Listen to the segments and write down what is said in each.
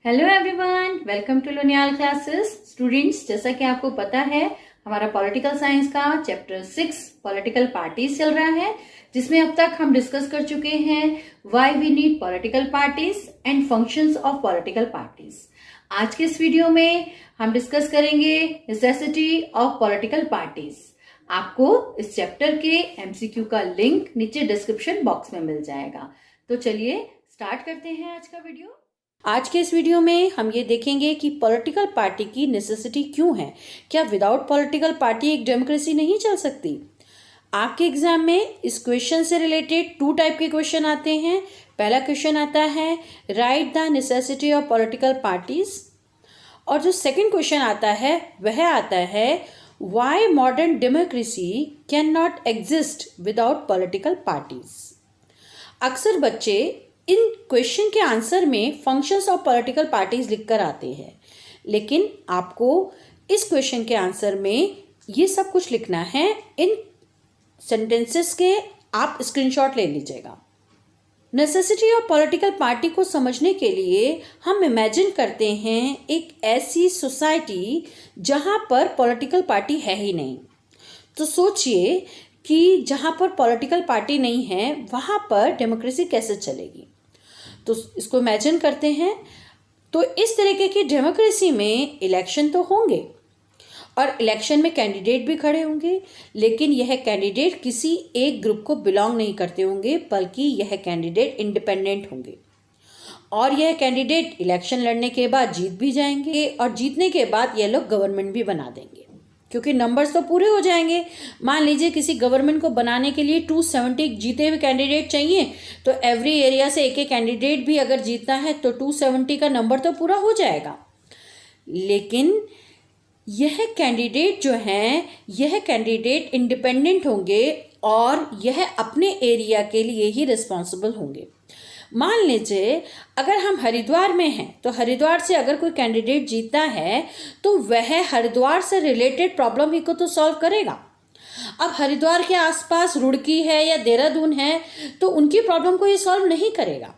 Hello everyone, welcome to Loniyal classes. Students, जैसा कि आपको पता है हमारा पॉलिटिकल साइंस का चैप्टर 6 पॉलिटिकल पार्टीज चल रहा है, जिसमें अब तक हम डिस्कस कर चुके हैं why we need political parties and functions of political parties. आज के इस वीडियो में हम डिस्कस करेंगे नेसेसिटी ऑफ पॉलिटिकल पार्टीज। आपको इस चैप्टर के एमसीक्यू का लिंक नीचे डिस्क्रिप्शन बॉक्स में मिल जाएगा। तो चलिए स्टार्ट करते हैं आज का वीडियो। आज के इस वीडियो में हम ये देखेंगे कि पॉलिटिकल पार्टी की नेसेसिटी क्यों है। क्या विदाउट पॉलिटिकल पार्टी एक डेमोक्रेसी नहीं चल सकती? आपके एग्जाम में इस क्वेश्चन से रिलेटेड 2 टाइप के क्वेश्चन आते हैं। पहला क्वेश्चन आता है right the necessity of political parties, और जो सेकंड क्वेश्चन आता है वह आता है why modern democracy can not exist without political parties. अक्सर बच्चे इन क्वेश्चन के आंसर में फंक्शंस ऑफ पॉलिटिकल पार्टीज लिखकर आते हैं, लेकिन आपको इस क्वेश्चन के आंसर में ये सब कुछ लिखना है। इन सेंटेंसेस के आप स्क्रीनशॉट ले लीजिएगा। नेसेसिटी ऑफ पॉलिटिकल पार्टी को समझने के लिए हम इमेजिन करते हैं एक ऐसी सोसाइटी जहां पर पॉलिटिकल पार्टी है ही नहीं। तो सोचिए कि जहां पर पॉलिटिकल पार्टी नहीं है वहां पर डेमोक्रेसी कैसे चलेगी। तो इसको इमेजिन करते हैं। तो इस तरीके की डेमोक्रेसी में इलेक्शन तो होंगे और इलेक्शन में कैंडिडेट भी खड़े होंगे, लेकिन यह कैंडिडेट किसी एक ग्रुप को बिलोंग नहीं करते होंगे, बल्कि यह कैंडिडेट इंडिपेंडेंट होंगे। और यह कैंडिडेट इलेक्शन लड़ने के बाद जीत भी जाएंगे और जीतने के बाद यह लोग गवर्नमेंट भी बना देंगे, क्योंकि नंबर्स तो पूरे हो जाएंगे। मान लीजिए किसी गवर्नमेंट को बनाने के लिए 270 जीते हुए कैंडिडेट चाहिए, तो एवरी एरिया से एक एक कैंडिडेट भी अगर जीतना है तो 270 का नंबर तो पूरा हो जाएगा। लेकिन यह कैंडिडेट जो हैं, यह कैंडिडेट इंडिपेंडेंट होंगे और यह अपने एरिया के लिए ही रिस्पॉन्सिबल होंगे। मान लीजिए अगर हम हरिद्वार में हैं, तो हरिद्वार से अगर कोई कैंडिडेट जीतता है तो वह हरिद्वार से रिलेटेड प्रॉब्लम ही को तो सॉल्व करेगा। अब हरिद्वार के आसपास रुड़की है या देहरादून है तो उनकी प्रॉब्लम को ये सॉल्व नहीं करेगा,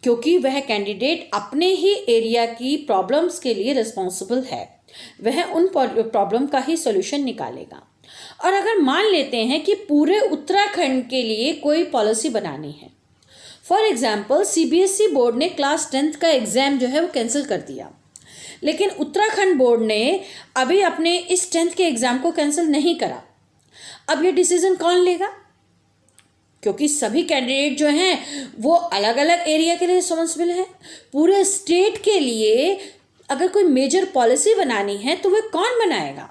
क्योंकि वह कैंडिडेट अपने ही एरिया की प्रॉब्लम्स के लिए रिस्पॉन्सिबल है। वह उन प्रॉब्लम का ही सॉल्यूशन निकालेगा। और अगर मान लेते हैं कि पूरे उत्तराखंड के लिए कोई पॉलिसी बनानी है, फॉर एग्जाम्पल सीबीएसई बोर्ड ने क्लास 10th का एग्ज़ाम जो है वो कैंसिल कर दिया, लेकिन उत्तराखंड बोर्ड ने अभी अपने इस 10th के एग्ज़ाम को कैंसिल नहीं करा। अब ये डिसीजन कौन लेगा? क्योंकि सभी कैंडिडेट जो हैं वो अलग अलग एरिया के लिए रिस्पॉन्सिबल हैं। पूरे स्टेट के लिए अगर कोई मेजर पॉलिसी बनानी है तो वह कौन बनाएगा?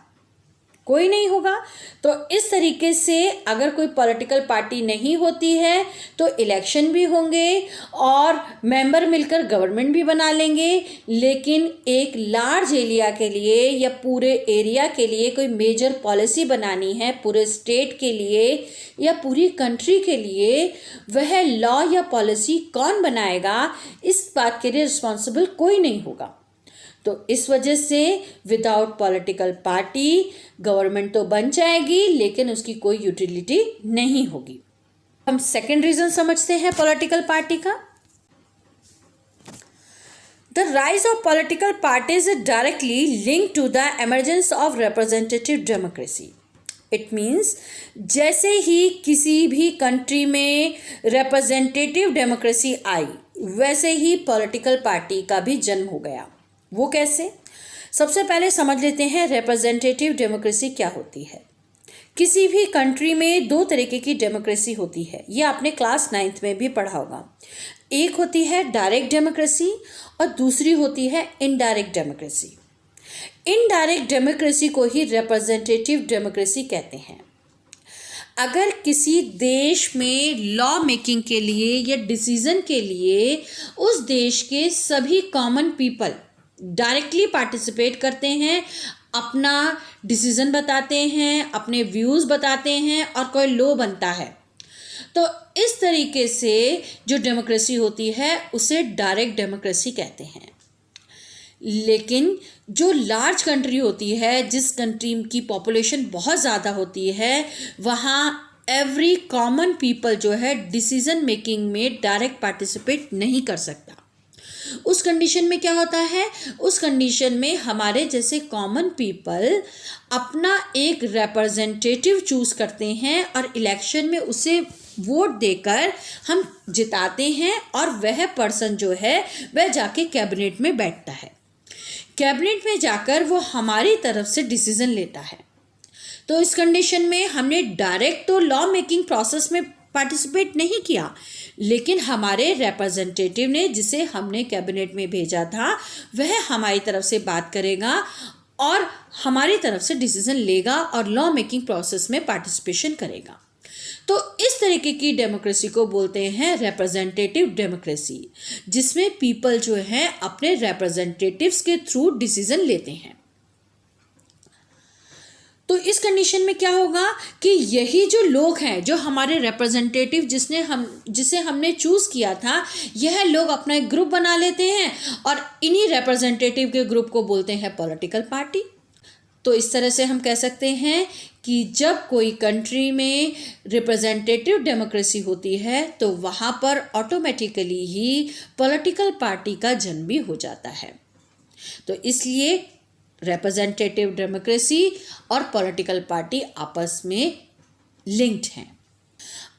कोई नहीं होगा। तो इस तरीके से अगर कोई पॉलिटिकल पार्टी नहीं होती है तो इलेक्शन भी होंगे और मेंबर मिलकर गवर्नमेंट भी बना लेंगे, लेकिन एक लार्ज एरिया के लिए या पूरे एरिया के लिए कोई मेजर पॉलिसी बनानी है, पूरे स्टेट के लिए या पूरी कंट्री के लिए, वह लॉ या पॉलिसी कौन बनाएगा, इस बात के लिए रिस्पॉन्सिबल कोई नहीं होगा। तो इस वजह से विदाउट पॉलिटिकल पार्टी गवर्नमेंट तो बन जाएगी, लेकिन उसकी कोई यूटिलिटी नहीं होगी। हम सेकंड रीजन समझते हैं पॉलिटिकल पार्टी का। The rise of political parties is directly linked to the emergence of representative democracy. It means जैसे ही किसी भी कंट्री में रिप्रेजेंटेटिव डेमोक्रेसी आई, वैसे ही पॉलिटिकल पार्टी का भी जन्म हो गया। वो कैसे? सबसे पहले समझ लेते हैं रिप्रेजेंटेटिव डेमोक्रेसी क्या होती है। किसी भी कंट्री में 2 तरीके की डेमोक्रेसी होती है, ये आपने क्लास 9th में भी पढ़ा होगा। एक होती है डायरेक्ट डेमोक्रेसी और दूसरी होती है इनडायरेक्ट डेमोक्रेसी। इनडायरेक्ट डेमोक्रेसी को ही रिप्रेजेंटेटिव डेमोक्रेसी कहते हैं। अगर किसी देश में लॉ मेकिंग के लिए या डिसीजन के लिए उस देश के सभी कॉमन पीपल डायरेक्टली पार्टिसिपेट करते हैं, अपना डिसीजन बताते हैं, अपने व्यूज़ बताते हैं और कोई लॉ बनता है, तो इस तरीके से जो डेमोक्रेसी होती है उसे डायरेक्ट डेमोक्रेसी कहते हैं। लेकिन जो लार्ज कंट्री होती है, जिस कंट्री की पॉपुलेशन बहुत ज़्यादा होती है, वहाँ एवरी कॉमन पीपल जो है डिसीजन मेकिंग में डायरेक्ट पार्टिसिपेट नहीं कर सकता। उस कंडीशन में क्या होता है, उस कंडीशन में हमारे जैसे कॉमन पीपल अपना एक रिप्रेजेंटेटिव चूज करते हैं और इलेक्शन में उसे वोट देकर हम जिताते हैं और वह पर्सन जो है वह जाके कैबिनेट में बैठता है। कैबिनेट में जाकर वो हमारी तरफ से डिसीजन लेता है। तो इस कंडीशन में हमने डायरेक्ट तो लॉ मेकिंग प्रोसेस में पार्टिसिपेट नहीं किया, लेकिन हमारे रिप्रेजेंटेटिव ने, जिसे हमने कैबिनेट में भेजा था, वह हमारी तरफ से बात करेगा और हमारी तरफ से डिसीजन लेगा और लॉ मेकिंग प्रोसेस में पार्टिसिपेशन करेगा। तो इस तरीके की डेमोक्रेसी को बोलते हैं रिप्रेजेंटेटिव डेमोक्रेसी, जिसमें पीपल जो हैं अपने रिप्रेजेंटेटिव्स के थ्रू डिसीजन लेते हैं। तो इस कंडीशन में क्या होगा कि यही जो लोग हैं, जो हमारे रिप्रेजेंटेटिव जिसे हमने चूज किया था, यह लोग अपना एक ग्रुप बना लेते हैं और इन्हीं रिप्रेजेंटेटिव के ग्रुप को बोलते हैं पॉलिटिकल पार्टी। तो इस तरह से हम कह सकते हैं कि जब कोई कंट्री में रिप्रेजेंटेटिव डेमोक्रेसी होती है तो वहाँ पर ऑटोमेटिकली ही पॉलिटिकल पार्टी का जन्म भी हो जाता है। तो इसलिए रिप्रेजेंटेटिव डेमोक्रेसी और पॉलिटिकल पार्टी आपस में लिंक्ड हैं।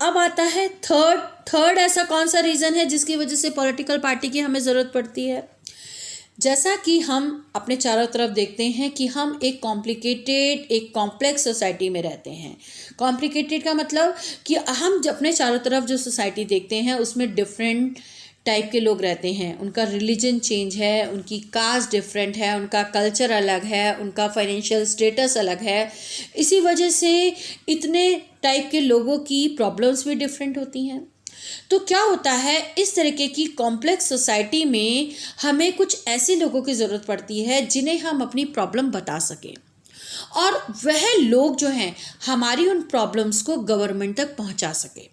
अब आता है थर्ड ऐसा कौन सा रीज़न है जिसकी वजह से पॉलिटिकल पार्टी की हमें ज़रूरत पड़ती है। जैसा कि हम अपने चारों तरफ देखते हैं कि हम एक कॉम्प्लेक्स सोसाइटी में रहते हैं। कॉम्प्लिकेटेड का मतलब कि हम अपने चारों तरफ जो सोसाइटी देखते हैं उसमें डिफरेंट टाइप के लोग रहते हैं। उनका रिलीजन चेंज है, उनकी कास्ट डिफरेंट है, उनका कल्चर अलग है, उनका फाइनेंशियल स्टेटस अलग है। इसी वजह से इतने टाइप के लोगों की प्रॉब्लम्स भी डिफरेंट होती हैं। तो क्या होता है, इस तरीके की कॉम्प्लेक्स सोसाइटी में हमें कुछ ऐसे लोगों की ज़रूरत पड़ती है जिन्हें हम अपनी प्रॉब्लम बता सकें और वह लोग जो हैं हमारी उन प्रॉब्लम्स को गवर्नमेंट तक पहुंचा सके।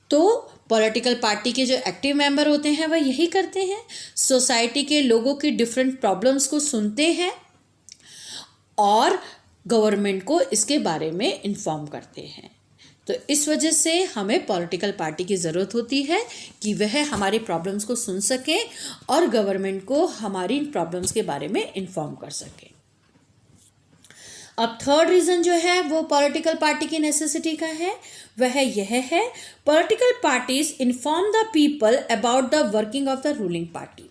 तो पॉलिटिकल पार्टी के जो एक्टिव मेंबर होते हैं वह यही करते हैं, सोसाइटी के लोगों की डिफरेंट प्रॉब्लम्स को सुनते हैं और गवर्नमेंट को इसके बारे में इन्फॉर्म करते हैं। तो इस वजह से हमें पॉलिटिकल पार्टी की ज़रूरत होती है कि वह हमारी प्रॉब्लम्स को सुन सके और गवर्नमेंट को हमारी इन प्रॉब्लम्स के बारे में इन्फॉर्म कर सके। अब थर्ड रीज़न जो है वो पॉलिटिकल पार्टी की नेसेसिटी का है, वह यह है political parties inform the people about the working of the ruling party.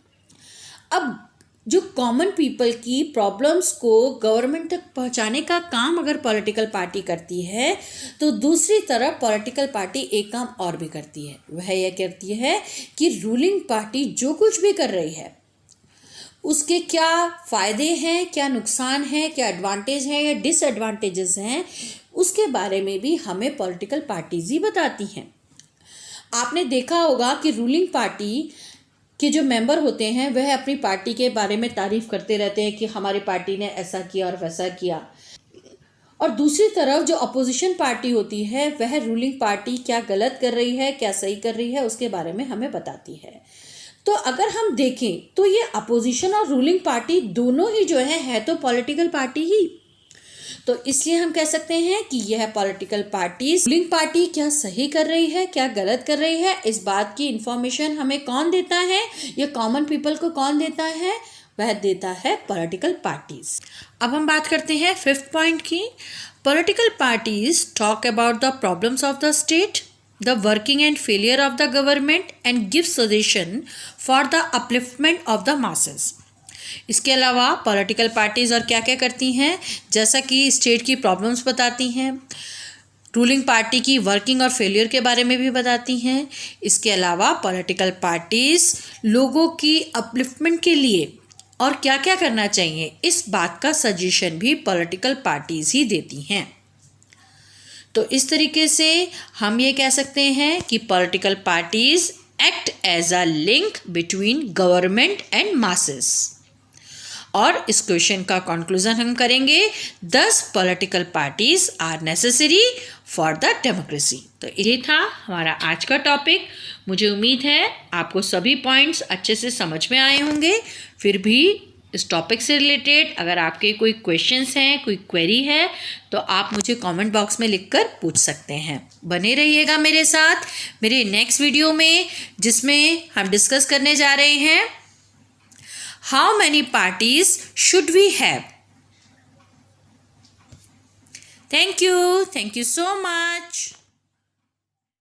अब जो कॉमन पीपल की प्रॉब्लम्स को गवर्नमेंट तक पहुंचाने का काम अगर पॉलिटिकल पार्टी करती है, तो दूसरी तरफ पॉलिटिकल पार्टी एक काम और भी करती है। वह यह करती है कि रूलिंग पार्टी जो कुछ भी कर रही है उसके क्या फ़ायदे हैं, क्या नुकसान हैं, क्या एडवांटेज हैं या डिसएडवांटेजेस हैं, उसके बारे में भी हमें पॉलिटिकल पार्टीज ही बताती हैं। आपने देखा होगा कि रूलिंग पार्टी के जो मेंबर होते हैं वह अपनी पार्टी के बारे में तारीफ़ करते रहते हैं कि हमारी पार्टी ने ऐसा किया और वैसा किया, और दूसरी तरफ जो अपोजिशन पार्टी होती है वह रूलिंग पार्टी क्या गलत कर रही है, क्या सही कर रही है, उसके बारे में हमें बताती है। तो अगर हम देखें तो ये अपोजिशन और रूलिंग पार्टी दोनों ही जो है तो पॉलिटिकल पार्टी ही। तो इसलिए हम कह सकते हैं कि यह पॉलिटिकल पार्टी रूलिंग पार्टी क्या सही कर रही है, क्या गलत कर रही है, इस बात की इंफॉर्मेशन हमें कौन देता है, ये कॉमन पीपल को कौन देता है, वह देता है पॉलिटिकल पार्टीज। अब हम बात करते हैं फिफ्थ पॉइंट की। Political parties talk about the problems of the state, the working and failure of the government and give suggestion for the upliftment of the masses। इसके अलावा पॉलिटिकल पार्टीज़ और क्या क्या करती हैं, जैसा कि स्टेट की प्रॉब्लम्स बताती हैं, रूलिंग पार्टी की वर्किंग और फेलियर के बारे में भी बताती हैं। इसके अलावा पॉलिटिकल पार्टीज़ लोगों की अपलिफ्टमेंट के लिए और क्या क्या करना चाहिए, इस बात का सजेशन भी पॉलिटिकल पार्टीज़ ही देती हैं। तो इस तरीके से हम ये कह सकते हैं कि political parties act as a link between government and masses. और इस क्वेश्चन का कंक्लूजन हम करेंगे, 10 political parties are necessary for the democracy. तो ये था हमारा आज का टॉपिक। मुझे उम्मीद है आपको सभी पॉइंट्स अच्छे से समझ में आए होंगे। फिर भी इस टॉपिक से रिलेटेड अगर आपके कोई क्वेश्चंस हैं, कोई क्वेरी है, तो आप मुझे कमेंट बॉक्स में लिखकर पूछ सकते हैं। बने रहिएगा मेरे साथ मेरे नेक्स्ट वीडियो में, जिसमें हम डिस्कस करने जा रहे हैं how many parties should we have. Thank you so much.